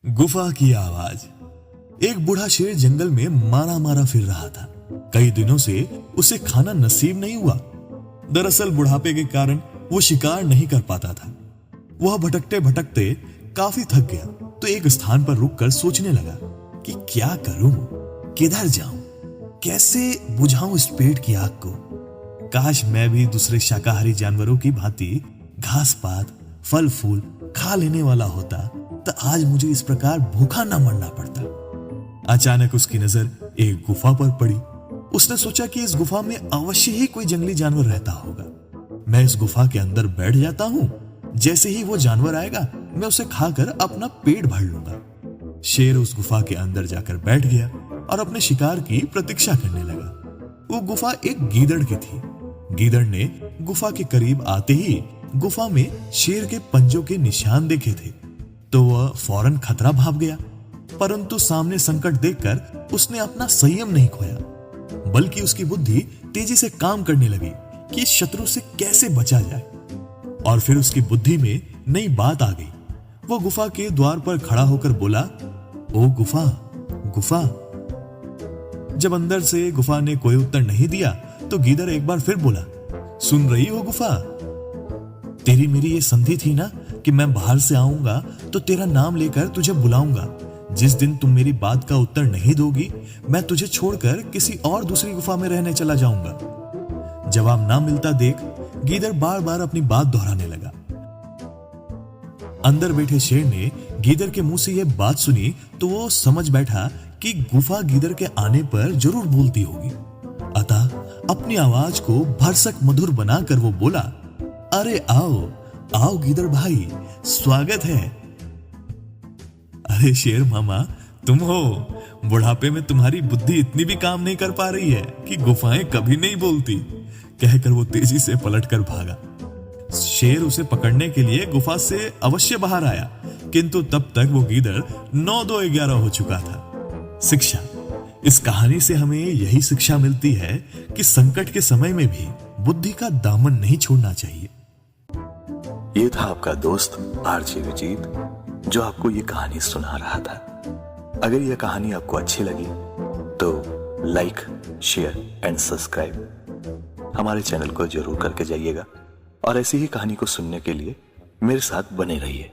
गुफा की आवाज। एक बूढ़ा शेर जंगल में मारा मारा फिर रहा था। कई दिनों से उसे खाना नसीब नहीं हुआ। दरअसल बुढ़ापे के कारण वो शिकार नहीं कर पाता था। वह भटकते भटकते काफी थक गया तो एक स्थान पर रुककर सोचने लगा कि क्या करूं, किधर जाऊं, कैसे बुझाऊं इस पेट की आग को। काश मैं भी दूसरे शाकाहारी जानवरों की भांति घास पात फल फूल खा लेने वाला होता तो आज मुझे इस प्रकार भूखा ना मरना पड़ता। अचानक उसकी नजर एक गुफा पर पड़ी। उसने सोचा कि इस गुफा में अवश्य ही कोई जंगली जानवर रहता होगा। मैं इस गुफा के अंदर बैठ जाता हूं, जैसे ही वो जानवर आएगा मैं उसे खाकर अपना पेट भर लूंगा। शेर उस गुफा के अंदर जाकर बैठ गया और अपने शिकार की प्रतीक्षा करने लगा। वो गुफा एक गीदड़ की थी। गीदड़ ने गुफा के करीब आते ही गुफा में शेर के पंजों के निशान देखे थे तो वह फौरन खतरा भाप गया, परंतु सामने संकट देखकर उसने अपना संयम नहीं खोया, बल्कि उसकी बुद्धि तेजी से काम करने लगी कि शत्रु से कैसे बचा जाए। और फिर उसकी बुद्धि में नई बात आ गई। वो गुफा के द्वार पर खड़ा होकर बोला, ओ गुफा, गुफा। जब अंदर से गुफा ने कोई उत्तर नहीं दिया तो गीदड़ एक बार फिर बोला, सुन रही हो गुफा, तेरी मेरी ये संधि थी ना कि मैं बाहर से आऊंगा तो तेरा नाम लेकर तुझे बुलाऊंगा। जिस दिन तुम मेरी बात का उत्तर नहीं दोगी मैं तुझे छोड़कर किसी और दूसरी गुफा में रहने चला जाऊंगा। जवाब ना मिलता देख गीदड़ बार बार अपनी बात दोहराने लगा। अंदर बैठे शेर ने गीदड़ के मुंह से यह बात सुनी तो वो समझ बैठा कि गुफा गीदड़ के आने पर जरूर बोलती होगी। अतः अपनी आवाज को भरसक मधुर बनाकर वो बोला, अरे आओ आओ गीदड़ भाई, स्वागत है। अरे शेर मामा, तुम हो। बुढ़ापे में तुम्हारी बुद्धि इतनी भी काम नहीं कर पा रही है कि गुफाएं कभी नहीं बोलती, कहकर वो तेजी से पलटकर भागा। शेर उसे पकड़ने के लिए गुफा से अवश्य बाहर आया, किंतु तब तक वो गीदड़ 9-2-11 हो चुका था। शिक्षा। इस कहानी से हमें यही शिक्षा मिलती है कि संकट के समय में भी बुद्धि का दामन नहीं छोड़ना चाहिए। ये था आपका दोस्त आरजे विजीत, जो आपको ये कहानी सुना रहा था। अगर यह कहानी आपको अच्छी लगी तो लाइक, शेयर एंड सब्सक्राइब हमारे चैनल को जरूर करके जाइएगा और ऐसी ही कहानी को सुनने के लिए मेरे साथ बने रहिए।